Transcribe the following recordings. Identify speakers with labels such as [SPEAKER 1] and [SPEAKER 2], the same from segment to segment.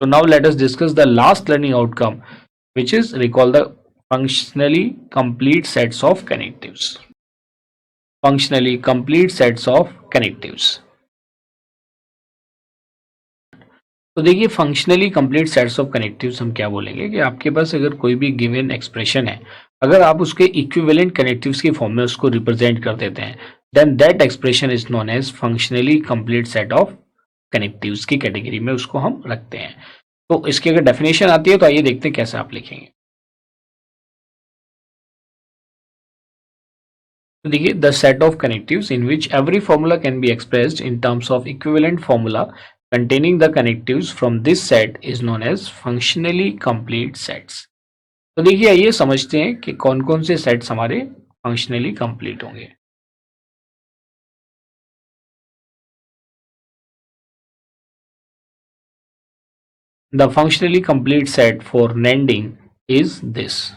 [SPEAKER 1] So now let us discuss the last learning outcome, which is recall the functionally complete sets of connectives. Functionally complete sets of connectives. तो देखिए functionally complete sets of connectives हम क्या बोलेंगे कि आपके पास अगर कोई भी गिवन एक्सप्रेशन है, अगर आप उसके इक्विवेलेंट कनेक्टिव्स की फॉर्म में उसको रिप्रेजेंट कर देते हैं, then that expression is known as functionally complete set of connectives की कैटेगरी में उसको हम रखते हैं। तो इसकी अगर डेफिनेशन आती है तो आइए देखते हैं कैसे आप लिखेंगे। तो देखिए the set of connectives in which every formula can be expressed in terms of equivalent formula containing the connectives from this set is known as functionally complete sets। तो देखिए आइए समझते हैं कि कौन कौन से सेट्स हमारे फंक्शनली कंप्लीट होंगे। The functionally complete set for NANDing is this.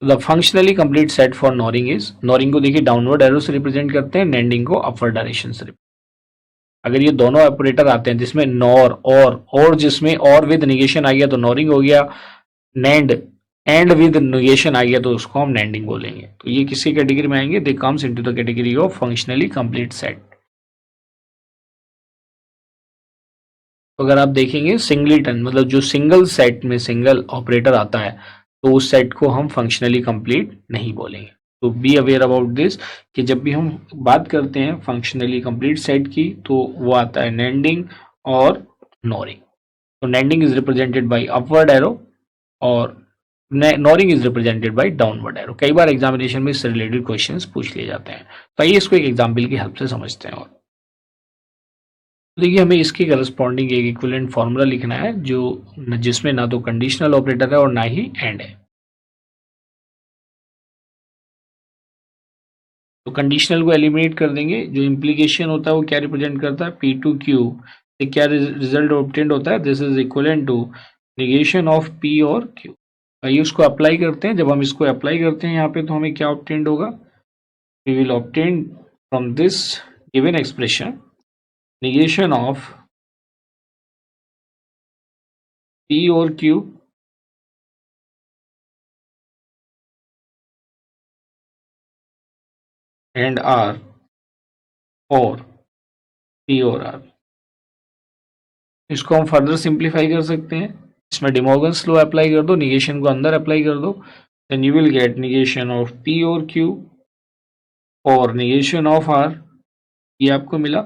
[SPEAKER 1] The functionally complete set for NORing is, NORing को देखिए डाउनवर्ड एरो से रिप्रेजेंट करते हैं, नेंडिंग को अपवर्ड डायरेक्शन से। अगर ये दोनों ऑपरेटर आते हैं जिसमें नॉर और जिसमें और विद निगेशन आ गया तो नॉरिंग हो गया, नेंड एंड विद निगेशन आ गया तो उसको हम नेंडिंग बोलेंगे। तो ये किसी कैटेगरी में आएंगे, they comes into the category of functionally complete set. तो अगर आप देखेंगे सिंगलिटन मतलब जो सिंगल सेट में सिंगल ऑपरेटर आता है तो उस सेट को हम फंक्शनली कंप्लीट नहीं बोलेंगे। तो बी अवेयर अबाउट दिस कि जब भी हम बात करते हैं फंक्शनली कंप्लीट सेट की तो वो आता है नेंडिंग और नॉरिंग। तो NANDing is represented by upward arrow और NORing is represented by downward arrow. कई बार एग्जामिनेशन में इससे रिलेटेड क्वेश्चंस पूछ लिए जाते हैं। तो आइए इसको एक एग्जाम्पल की हेल्प से समझते हैं। और देखिए हमें इसके करस्पॉन्डिंग एक इक्विवेलेंट फार्मूला लिखना है जो जिसमें ना तो कंडीशनल ऑपरेटर है और ना ही एंड है। तो कंडीशनल को एलिमिनेट कर देंगे, जो इम्प्लीकेशन होता है वो क्या रिप्रेजेंट करता है, पी टू क्यू से क्या रिजल्ट ऑब्टेंड होता है, this is equivalent to negation of P और क्यू। आइए उसको अप्लाई करते हैं। जब हम इसको अप्लाई करते हैं यहाँ पे तो हमें क्या ऑब्टेंड होगा, we will obtain from this given expression negation of P और Q and R और P और R। इसको हम फर्दर सिंप्लीफाई कर सकते हैं, इसमें डिमॉर्गन्स लॉ अप्लाई कर दो, निगेशन को अंदर अप्लाई कर दो, then you will get negation of P और Q और निगेशन ऑफ R, ये आपको मिला,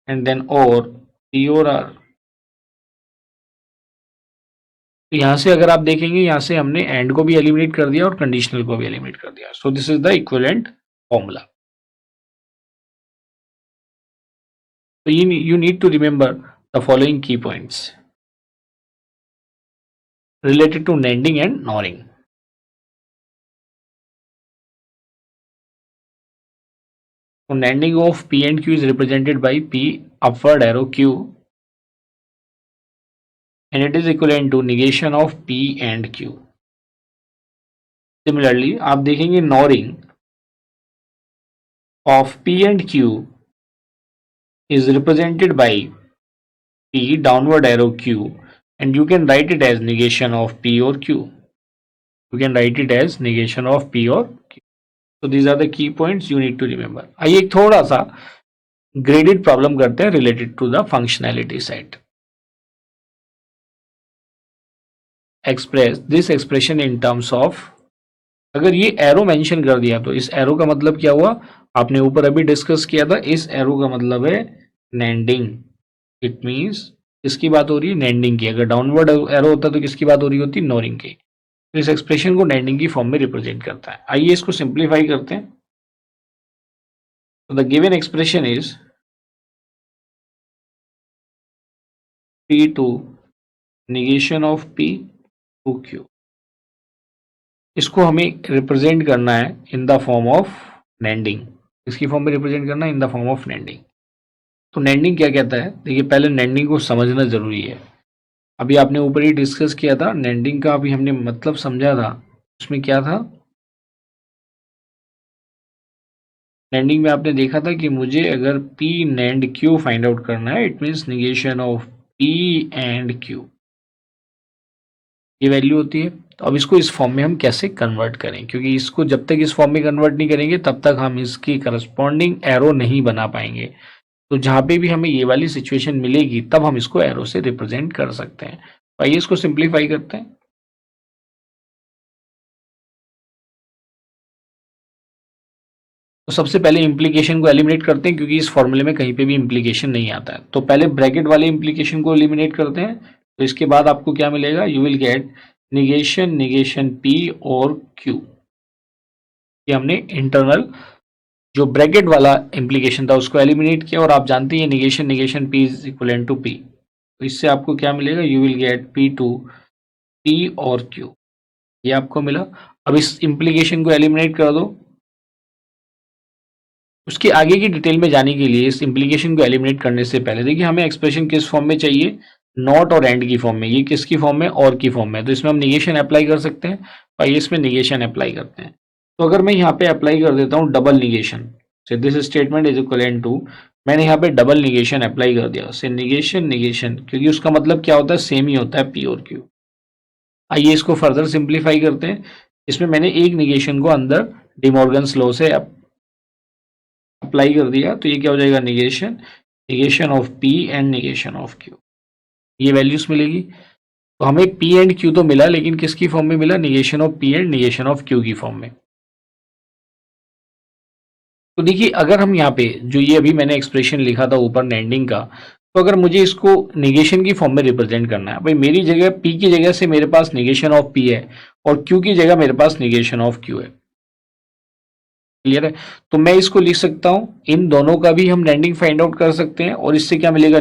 [SPEAKER 1] एंड देन और P और R। तो यहाँ से अगर आप देखेंगे यहाँ से हमने एंड को भी एलिमिनेट कर दिया और कंडीशनल को भी एलिमिनेट कर दिया। So this is the equivalent formula. So you need to remember the following key points related to NANDing and NORing. So NANDing of P and Q is represented by P upward arrow Q and it is equivalent to negation of P and Q. Similarly, आप देखेंगे NORing of P and Q is represented by P downward arrow Q and you can write it as negation of P or Q. You can write it as negation of P or Q. So these are the key points you need to remember. आइए एक थोड़ा सा graded problem करते हैं related to the functionality set. Express this expression in terms of, अगर ये arrow mention कर दिया तो इस एरो का मतलब क्या हुआ, आपने ऊपर अभी डिस्कस किया था, इस एरो का मतलब है नेंडिंग। इट मींस किसकी बात हो रही है, नेंडिंग की। अगर डाउनवर्ड एरो होता तो किसकी बात हो रही होती, नॉरिंग की। तो इस एक्सप्रेशन को नेंडिंग की फॉर्म में रिप्रेजेंट करता है। आइए इसको सिंप्लीफाई करते हैं। तो the given expression is P2 negation of P to Q। इसको हमें रिप्रेजेंट करना है इन द फॉर्म ऑफ नेंडिंग। इसकी फॉर्म में रिप्रेजेंट करना है इन द फॉर्म ऑफ नेंडिंग। तो नेंडिंग क्या कहता है, देखिए पहले नेंडिंग को समझना जरूरी है। अभी आपने ऊपर ही डिस्कस किया था नेंडिंग का, अभी हमने मतलब समझा था। उसमें क्या था, नैंडिंग में आपने देखा था कि मुझे अगर P NAND Q find out करना है, it means negation of P and Q, ये वैल्यू होती है। तो अब इसको इस फॉर्म में हम कैसे कन्वर्ट करें, क्योंकि इसको जब तक इस फॉर्म में कन्वर्ट नहीं करेंगे तब तक हम इसकी करस्पॉन्डिंग एरो नहीं बना पाएंगे। तो जहाँ पे भी हमें ये वाली सिचुएशन मिलेगी तब हम इसको एरो से रिप्रेजेंट कर सकते हैं। तो आइए इसको सिंप्लीफाई करते हैं। तो सबसे पहले इम्प्लीकेशन को एलिमिनेट करते हैं, क्योंकि इस फॉर्मूले में कहीं पे भी इम्प्लीकेशन नहीं आता है। तो पहले ब्रैकेट वाले इम्प्लीकेशन को एलिमिनेट करते हैं। तो इसके बाद आपको क्या मिलेगा, you will get negation P और Q। ये हमने इंटरनल जो ब्रैकेट वाला इम्प्लीकेशन था उसको एलिमिनेट किया, और आप जानते हैं negation P is equal to P। तो इससे आपको क्या मिलेगा, you will get P2 P और Q, ये आपको मिला। अब इस इम्प्लीकेशन को एलिमिनेट कर दो। उसके आगे की डिटेल में जाने के लिए इस इम्प्लीकेशन को एलिमिनेट करने से पहले देखिए हमें एक्सप्रेशन किस फॉर्म में चाहिए, नॉट और एंड की फॉर्म में। ये किसकी फॉर्म में, और की फॉर्म में। तो इसमें हम निगेशन अप्लाई कर सकते हैं, और ये इसमें निगेशन अप्लाई करते हैं। तो अगर मैं यहाँ पे अप्लाई कर देता हूँ double negation, so this statement is equal to, मैंने यहाँ पे डबल निगेशन अप्लाई कर दिया, से निगेशन, क्योंकि उसका मतलब क्या होता है, सेम ही होता है P और Q। आइए इसको फर्दर सिंप्लीफाई करते हैं। इसमें मैंने एक निगेशन को अंदर डिमॉर्गन्स लॉ से अप्लाई कर दिया, तो ये क्या हो जाएगा, negation of P and negation of Q, ये वैल्यूज मिलेगी। तो हमें P एंड Q तो मिला, लेकिन किसकी फॉर्म में मिला, negation of P and negation of Q की फॉर्म में। तो देखिए अगर हम यहाँ पे जो ये अभी मैंने एक्सप्रेशन लिखा था ऊपर नैंडिंग का, तो अगर मुझे इसको निगेशन की फॉर्म में रिप्रेजेंट करना है, भाई मेरी जगह P की जगह से मेरे पास निगेशन ऑफ P है, और Q की जगह मेरे पास निगेशन ऑफ Q है। क्लियर है। तो मैं इसको लिख सकता हूं, इन दोनों का भी हम नैंडिंग फाइंड आउट कर सकते हैं, और इससे क्या मिलेगा,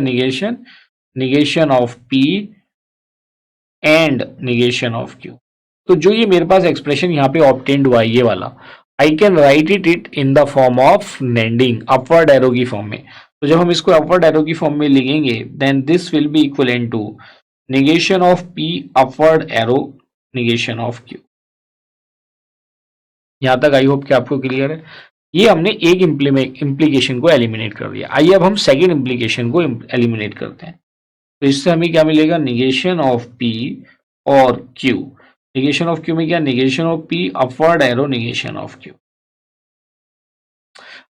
[SPEAKER 1] negation of P and negation of Q। तो जो ये मेरे पास एक्सप्रेशन यहाँ पे ऑब्टेन्ड हुआ है ये वाला, I can write it in the form of NANDing, upward arrow की फॉर्म में। तो जब हम इसको अपवर्ड एरो की फॉर्म में लिखेंगे, then this will be equal to negation of P upward arrow negation of Q। यहां तक आई होप कि आपको क्लियर है। ये हमने एक इम्प्लीकेशन को एलिमिनेट कर दिया। आइए अब हम सेकेंड इम्प्लीकेशन को एलिमिनेट करते हैं। तो इससे हमें क्या मिलेगा, निगेशन ऑफ P और Q। निगेशन ऑफ Q में क्या, negation of P upward arrow negation of Q।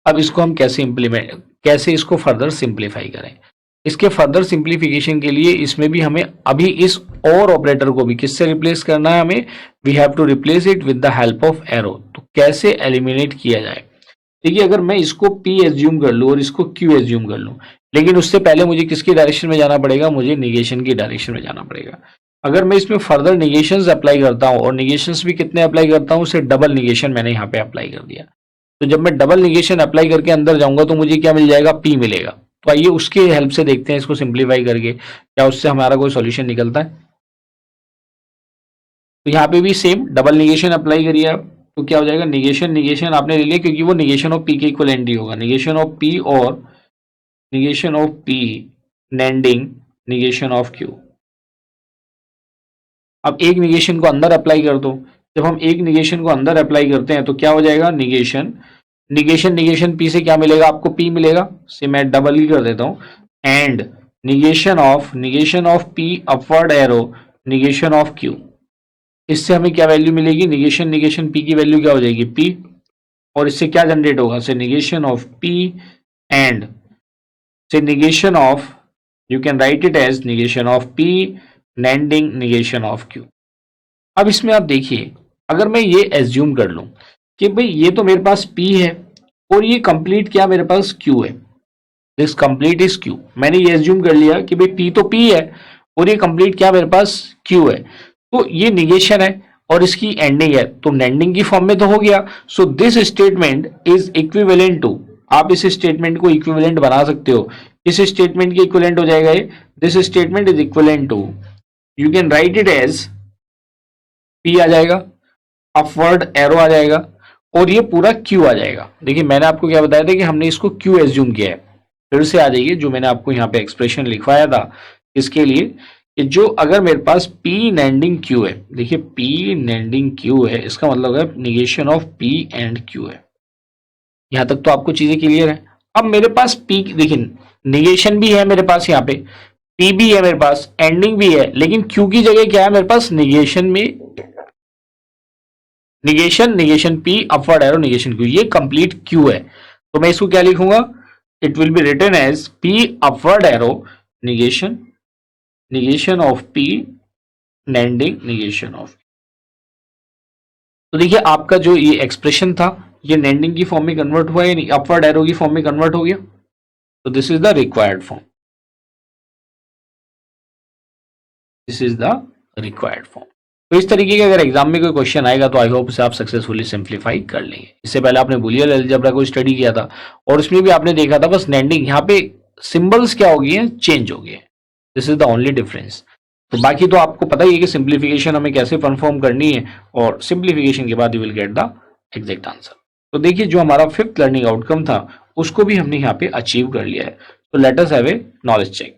[SPEAKER 1] अब इसको हम कैसे इसको फर्दर सिंप्लीफाई करें। इसके फर्दर सिंप्लीफिकेशन के लिए इसमें भी हमें अभी इस और ऑपरेटर को भी किससे रिप्लेस करना है, हमें we have to replace it with the help of arrow. तो कैसे एलिमिनेट किया जाए, देखिए अगर मैं इसको P एज्यूम कर लूँ और इसको Q एज्यूम कर लूँ, लेकिन उससे पहले मुझे किसकी डायरेक्शन में जाना पड़ेगा, मुझे निगेशन की डायरेक्शन में जाना पड़ेगा। अगर मैं इसमें फर्दर निगेशंस अप्लाई करता हूँ, और निगेशंस भी कितने अप्लाई करता हूँ, उसे डबल निगेशन मैंने यहाँ पे अप्लाई कर दिया। तो जब मैं डबल निगेशन अप्लाई करके अंदर जाऊंगा तो मुझे क्या मिल जाएगा, P मिलेगा। तो आइए उसके हेल्प से देखते हैं इसको सिंप्लीफाई करके क्या उससे हमारा कोई सॉल्यूशन निकलता है। तो यहाँ पे भी सेम डबल निगेशन अप्लाई करिए आप, तो क्या हो जाएगा, निगेशन आपने ले लिया, क्योंकि वो निगेशन ऑफ P के इक्वलेंट ही होगा। निगेशन ऑफ P और negation of P ANDing negation of Q। अब एक निगेशन को अंदर अप्लाई कर दो। जब हम एक निगेशन को अंदर अप्लाई करते हैं तो क्या हो जाएगा, निगेशन P से क्या मिलेगा, आपको P मिलेगा, से मैं डबल ही कर देता हूं, and negation of P upward arrow negation of Q। इससे हमें क्या वैल्यू मिलेगी, निगेशन P की वैल्यू क्या हो जाएगी, P, और इससे क्या जनरेट होगा, से निगेशन ऑफ P एंड से negation of, you can write it as negation of P ANDing negation of Q। अब इसमें आप देखिए, अगर मैं ये एज्यूम कर लूं कि भाई ये तो मेरे पास P है और ये कंप्लीट क्या मेरे पास Q है, दिस कंप्लीट इज Q। मैंने ये एज्यूम कर लिया कि भाई P तो P है और ये कंप्लीट क्या मेरे पास Q है, तो ये निगेशन है और इसकी एंडिंग है, तो नैंडिंग की फॉर्म में तो हो गया। So this statement is equivalent to, आप इस स्टेटमेंट को इक्विवेलेंट बना सकते हो। इस स्टेटमेंट के इक्विवेलेंट हो जाएगा ये, this statement is equivalent to, you can write it as P आ जाएगा, अपवर्ड एरो आ जाएगा, और ये पूरा Q आ जाएगा। देखिए मैंने आपको क्या बताया था कि हमने इसको Q एज्यूम किया है। फिर से आ जाइए, जो मैंने आपको यहाँ पे एक्सप्रेशन लिखवाया था इसके लिए, कि जो अगर मेरे पास P नैंडिंग Q है, देखिए P नैंडिंग Q है, इसका मतलब है negation of P and Q है। यहां तक तो आपको चीजें क्लियर है। अब मेरे पास पी, देखिए निगेशन भी है मेरे पास, यहाँ पे पी भी है मेरे पास, एंडिंग भी है, लेकिन क्यू की जगह क्या है मेरे पास, निगेशन में negation, negation P, upward arrow, negation Q, ये कंप्लीट क्यू है। तो मैं इसको क्या लिखूंगा, it will be written as P upward arrow negation, negation of P, ANDing negation of. तो देखिए आपका जो ये एक्सप्रेशन था ये नेंडिंग की फॉर्म में कन्वर्ट हुआ या नहीं, अपवर्ड एरो की फॉर्म में कन्वर्ट हो गया। तो this is the required form, this is the required form. तो इस तरीके के अगर एग्जाम में कोई क्वेश्चन आएगा तो आई होप उसे आप सक्सेसफुली सिंप्लीफाई कर लेंगे। इससे पहले आपने बूलियन अलजेब्रा को स्टडी किया था और उसमें भी आपने देखा था बस नेंडिंग, यहाँ पे सिंबल्स क्या हो गए हैं, चेंज हो गए हैं। This is the only difference. तो बाकी तो आपको पता ही है कि सिंप्लीफिकेशन हमें कैसे परफॉर्म करनी है और सिंप्लीफिकेशन के बाद you will get the exact answer. तो देखिए जो हमारा फिफ्थ लर्निंग आउटकम था उसको भी हमने यहाँ पे अचीव कर लिया है। तो let us have a knowledge check.